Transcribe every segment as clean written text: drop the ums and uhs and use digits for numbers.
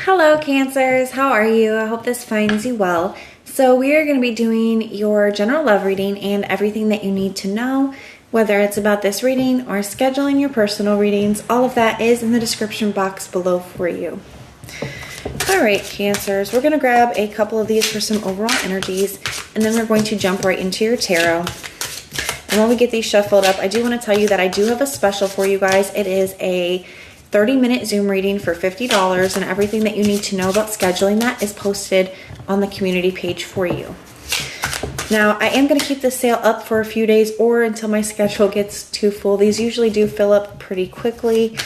Hello Cancers, how are you? I hope this finds you well. So we are going to be doing your general love reading and everything that you need to know, whether it's about this reading or scheduling your personal readings. All of that is in the description box below for you. Alright Cancers, we're going to grab a couple of these for some overall energies, and then we're going to jump right into your tarot. And while we get these shuffled up, I do want to tell you that I do have a special for you guys. It is a 30-minute Zoom reading for $50, and everything that you need to know about scheduling that is posted on the community page for you. Now, I am going to keep this sale up for a few days or until my schedule gets too full. These usually do fill up pretty quickly.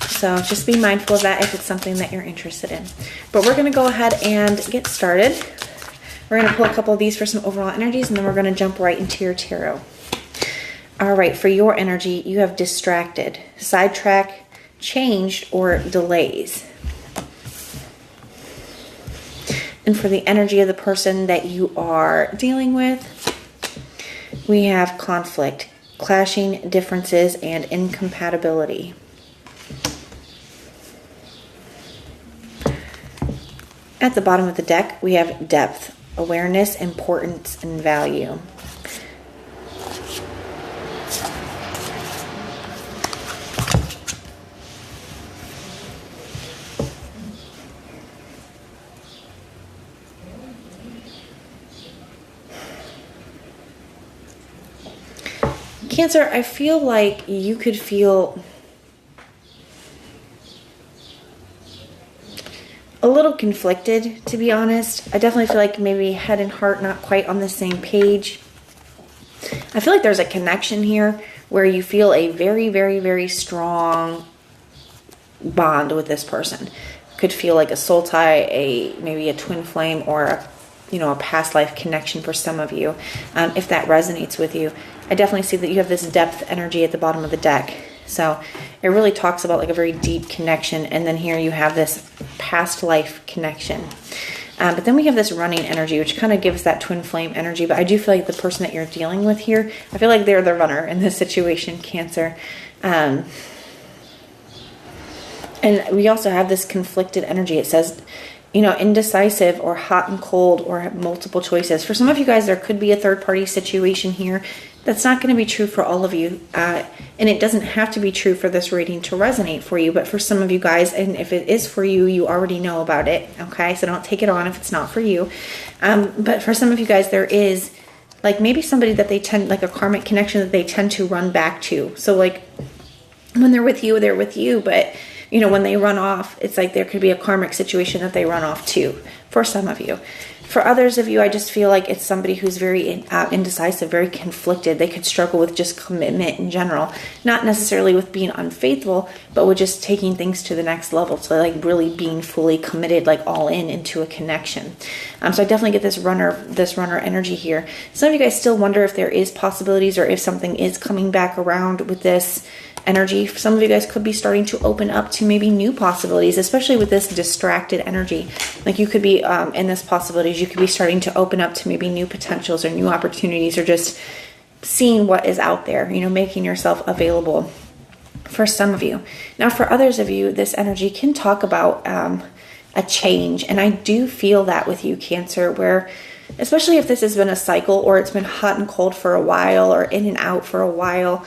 So just be mindful of that if it's something that you're interested in. But we're going to go ahead and get started. We're going to pull a couple of these for some overall energies, and then we're going to jump right into your tarot. All right, for your energy, you have distracted, sidetrack, changed, or delays. And for the energy of the person that you are dealing with, we have conflict, clashing differences, and incompatibility. At the bottom of the deck, we have depth, awareness, importance, and value. Cancer, I feel like you could feel a little conflicted, to be honest. I definitely feel like maybe head and heart not quite on the same page. I feel like there's a connection here where you feel a very, very, very strong bond with this person. Could feel like a soul tie, maybe a twin flame, or a past life connection for some of you. If that resonates with you, I definitely see that you have this depth energy at the bottom of the deck. So it really talks about like a very deep connection. And then here you have this past life connection. But then we have this running energy, which kind of gives that twin flame energy. But I do feel like the person that you're dealing with here, I feel like they're the runner in this situation, Cancer. And we also have this conflicted energy. It says, indecisive or hot and cold or multiple choices. For some of you guys, there could be a third-party situation here. That's not going to be true for all of you. And it doesn't have to be true for this reading to resonate for you. But for some of you guys, and if it is for you, you already know about it. Okay, so don't take it on if it's not for you. But for some of you guys, there is like maybe somebody that they tend, like a karmic connection that they tend to run back to. So like when they're with you, but when they run off, it's like there could be a karmic situation that they run off to for some of you. For others of you, I just feel like it's somebody who's very indecisive, very conflicted. They could struggle with just commitment in general, not necessarily with being unfaithful, but with just taking things to the next level. So like really being fully committed, like all into a connection. So I definitely get this runner energy here. Some of you guys still wonder if there is possibilities or if something is coming back around with this energy. Some of you guys could be starting to open up to maybe new possibilities, especially with this distracted energy. Like you could be in this possibilities, you could be starting to open up to maybe new potentials or new opportunities, or just seeing what is out there, making yourself available for some of you. Now for others of you, this energy can talk about a change, and I do feel that with you, Cancer, where especially if this has been a cycle or it's been hot and cold for a while or in and out for a while,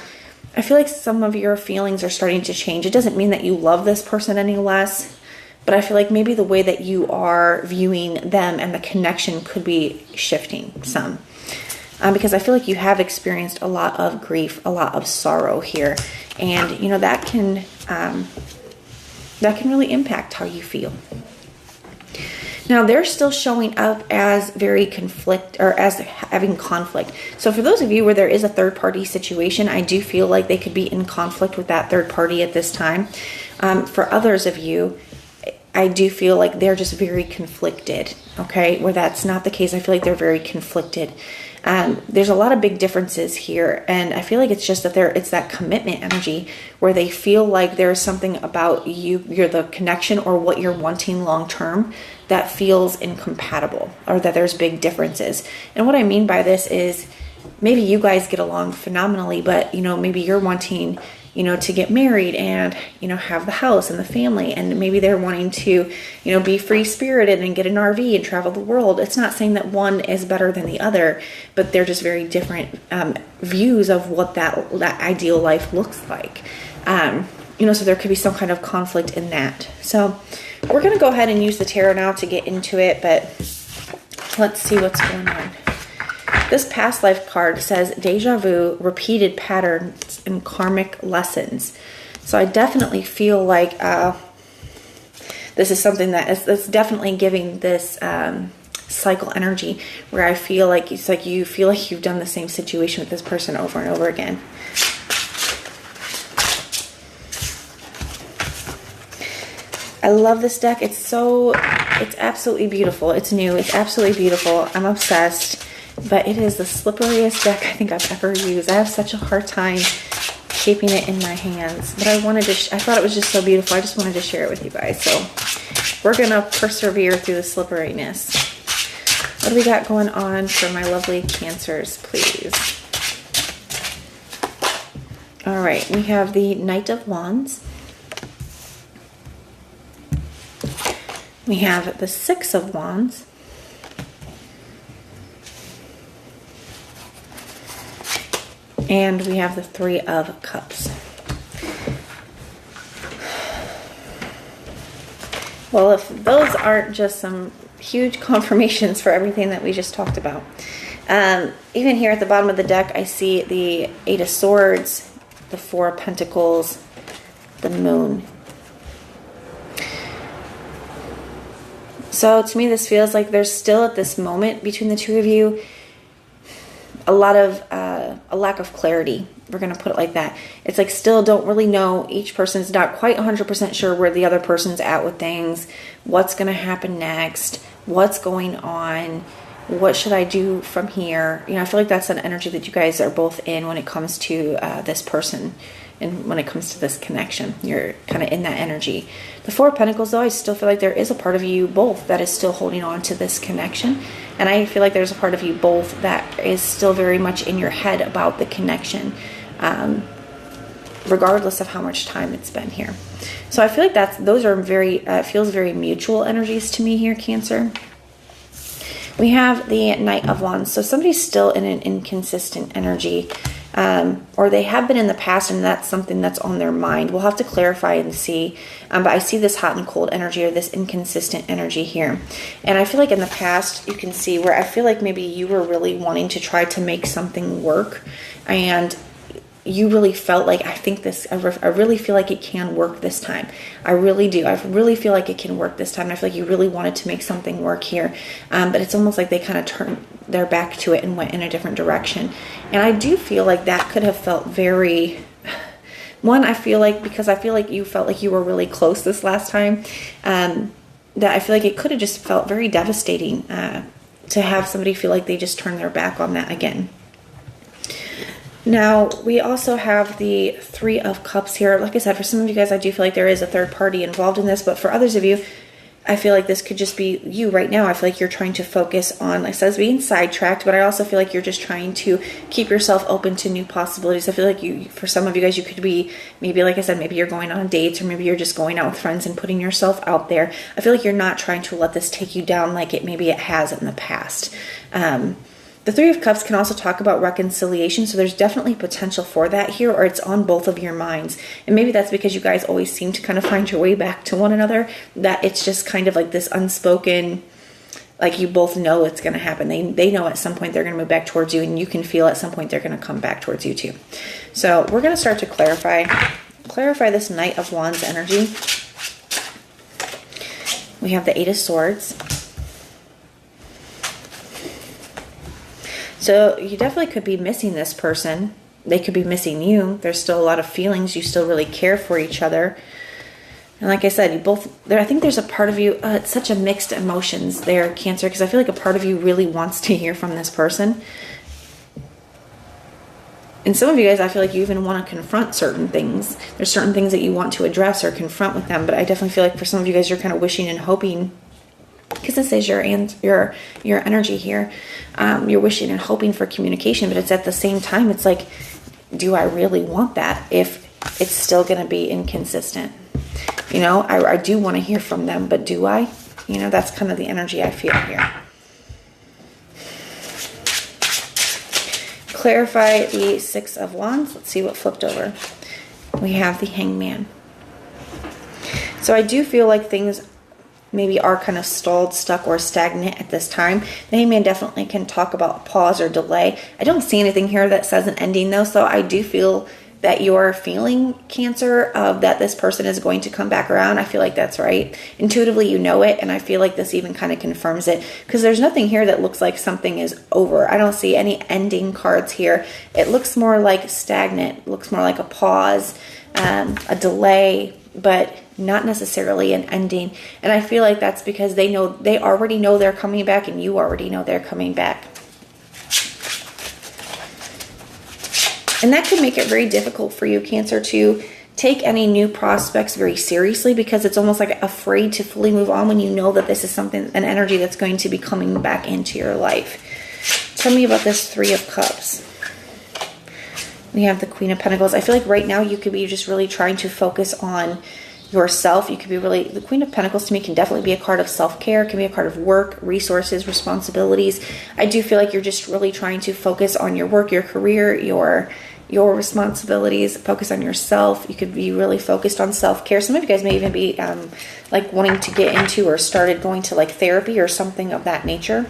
I feel like some of your feelings are starting to change. It doesn't mean that you love this person any less, but I feel like maybe the way that you are viewing them and the connection could be shifting some. Because I feel like you have experienced a lot of grief, a lot of sorrow here. And, that can really impact how you feel. Now, they're still showing up as very as having conflict. So for those of you where there is a third-party situation, I do feel like they could be in conflict with that third party at this time. For others of you, I do feel like they're just very conflicted, okay? Where that's not the case, I feel like they're very conflicted. There's a lot of big differences here, and I feel like it's just that it's that commitment energy where they feel like there's something about you're the connection or what you're wanting long-term that feels incompatible, or that there's big differences. And what I mean by this is maybe you guys get along phenomenally, but maybe you're wanting to get married and, have the house and the family. And maybe they're wanting to, be free spirited and get an RV and travel the world. It's not saying that one is better than the other, but they're just very different views of what that ideal life looks like. So there could be some kind of conflict in that. So we're going to go ahead and use the tarot now to get into it, but let's see what's going on. This past life card says deja vu, repeated patterns, and karmic lessons. So I definitely feel like this is something that's definitely giving this cycle energy, where I feel like it's like you feel like you've done the same situation with this person over and over again. I love this deck. It's absolutely beautiful. It's new. It's absolutely beautiful. I'm obsessed. But it is the slipperiest deck I think I've ever used. I have such a hard time keeping it in my hands. But I thought it was just so beautiful. I just wanted to share it with you guys. So we're going to persevere through the slipperiness. What do we got going on for my lovely Cancers, please? All right. We have the Knight of Wands. We have the Six of Wands. And we have the Three of Cups. Well, if those aren't just some huge confirmations for everything that we just talked about. Even here at the bottom of the deck, I see the Eight of Swords, the Four of Pentacles, the Moon. So to me, this feels like there's still at this moment between the two of you a lack of clarity. We're going to put it like that. It's like still don't really know. Each person's not quite 100% sure where the other person's at with things. What's going to happen next? What's going on? What should I do from here? I feel like that's an energy that you guys are both in when it comes to this person. And when it comes to this connection, you're kind of in that energy. The Four of Pentacles, though, I still feel like there is a part of you both that is still holding on to this connection. And I feel like there's a part of you both that is still very much in your head about the connection, regardless of how much time it's been here. So I feel like those are very, feels very mutual energies to me here, Cancer. We have the Knight of Wands. So somebody's still in an inconsistent energy. Or they have been in the past, and that's something that's on their mind. We'll have to clarify and see. But I see this hot and cold energy, or this inconsistent energy here. And I feel like in the past, you can see where I feel like maybe you were really wanting to try to make something work. And you really felt like, I really feel like it can work this time. I really do. I really feel like it can work this time. I feel like you really wanted to make something work here. But it's almost like they kind of turned their back to it and went in a different direction. And I do feel like that could have felt very... One, I feel like, because I feel like you felt like you were really close this last time, that I feel like it could have just felt very devastating to have somebody feel like they just turned their back on that again. Now, we also have the Three of Cups here. Like I said, for some of you guys, I do feel like there is a third party involved in this. But for others of you, I feel like this could just be you right now. I feel like you're trying to focus on, like it says, being sidetracked. But I also feel like you're just trying to keep yourself open to new possibilities. I feel like for some of you guys, you could be, maybe like I said, maybe you're going on dates, or maybe you're just going out with friends and putting yourself out there. I feel like you're not trying to let this take you down like maybe it has in the past. The Three of Cups can also talk about reconciliation, so there's definitely potential for that here, or it's on both of your minds. And maybe that's because you guys always seem to kind of find your way back to one another, that it's just kind of like this unspoken, like you both know it's going to happen. They know at some point they're going to move back towards you, and you can feel at some point they're going to come back towards you too. So we're going to start to clarify this Knight of Wands energy. We have the Eight of Swords. So you definitely could be missing this person. They could be missing you. There's still a lot of feelings. You still really care for each other. And like I said, you both, I think there's a part of you, it's such a mixed emotions there, Cancer, because I feel like a part of you really wants to hear from this person. And some of you guys, I feel like you even want to confront certain things. There's certain things that you want to address or confront with them. But I definitely feel like for some of you guys, you're kind of wishing and hoping, because this is your energy here. You're wishing and hoping for communication, but it's at the same time, it's like, do I really want that? If it's still going to be inconsistent. You know, I do want to hear from them, but do I? You know, that's kind of the energy I feel here. Clarify the Six of Wands. Let's see what flipped over. We have the Hangman. So I do feel like things maybe are kind of stalled, stuck, or stagnant at this time. The Hangman definitely can talk about pause or delay. I don't see anything here that says an ending though, so I do feel that you're feeling, Cancer, that this person is going to come back around. I feel like that's right. Intuitively, you know it, and I feel like this even kind of confirms it, because there's nothing here that looks like something is over. I don't see any ending cards here. It looks more like stagnant, it looks more like a pause, a delay, but not necessarily an ending. And I feel like that's because they already know they're coming back, and you already know they're coming back. And that could make it very difficult for you, Cancer, to take any new prospects very seriously, because it's almost like afraid to fully move on when you know that this is something, an energy that's going to be coming back into your life. Tell me about this Three of Cups. We have the Queen of Pentacles. I feel like right now you could be just really trying to focus on yourself. You could be really, the Queen of Pentacles to me can definitely be a card of self-care, can be a card of work, resources, responsibilities. I do feel like you're just really trying to focus on your work, your career, your responsibilities, focus on yourself. You could be really focused on self-care. Some of you guys may even be like wanting to get into or started going to like therapy or something of that nature.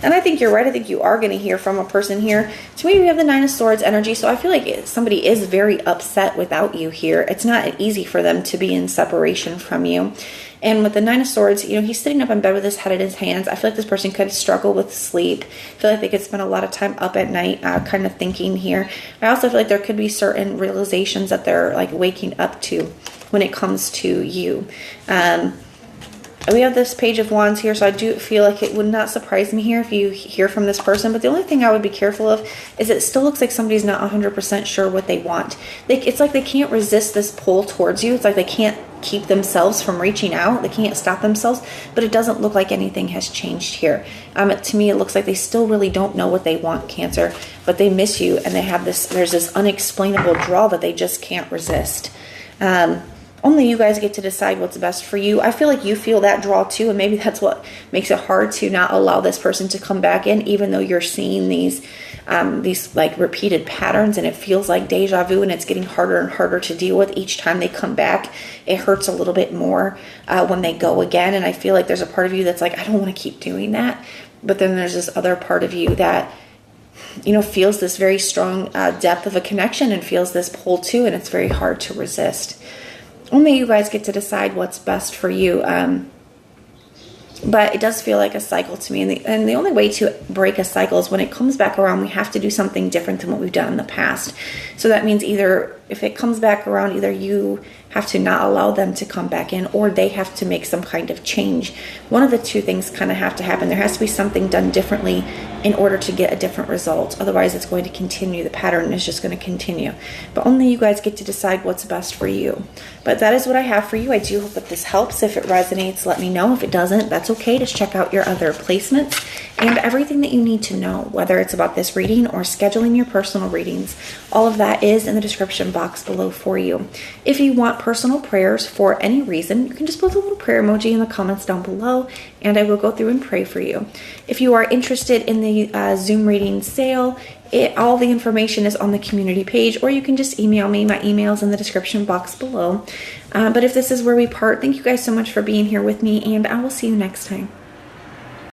And I think you're right. I think you are going to hear from a person here. To me, we have the Nine of Swords energy. So I feel like somebody is very upset without you here. It's not easy for them to be in separation from you. And with the Nine of Swords, you know, he's sitting up in bed with his head in his hands. I feel like this person could struggle with sleep. I feel like they could spend a lot of time up at night kind of thinking here. I also feel like there could be certain realizations that they're like waking up to when it comes to you. We have this Page of Wands here, so I do feel like it would not surprise me here if you hear from this person. But the only thing I would be careful of is it still looks like somebody's not 100% sure what they want. It's like they can't resist this pull towards you. It's like they can't keep themselves from reaching out. They can't stop themselves, but it doesn't look like anything has changed here. To me, it looks like they still really don't know what they want, Cancer, but they miss you, and they have this, there's this unexplainable draw that they just can't resist. Only you guys get to decide what's best for you. I feel like you feel that draw too, and maybe that's what makes it hard to not allow this person to come back in, even though you're seeing these like repeated patterns, and it feels like deja vu, and it's getting harder and harder to deal with each time they come back. It hurts a little bit more when they go again, and I feel like there's a part of you that's like, I don't want to keep doing that. But then there's this other part of you that, you know, feels this very strong depth of a connection and feels this pull too, and it's very hard to resist. Only you guys get to decide what's best for you. But it does feel like a cycle to me. And the only way to break a cycle is when it comes back around, we have to do something different than what we've done in the past. So that means either if it comes back around, either you have to not allow them to come back in, or they have to make some kind of change. One of the two things kind of have to happen. There has to be something done differently in order to get a different result. Otherwise, it's going to continue. The pattern is just going to continue. But only you guys get to decide what's best for you. But that is what I have for you. I do hope that this helps. If it resonates, let me know. If it doesn't, that's okay. Just check out your other placements and everything that you need to know, whether it's about this reading or scheduling your personal readings. All of that is in the description box below for you. If you want personal prayers for any reason, you can just put a little prayer emoji in the comments down below, and I will go through and pray for you. If you are interested in the Zoom reading sale, all the information is on the community page, or you can just email me. My email is in the description box below. But if this is where we part, thank you guys so much for being here with me, and I will see you next time.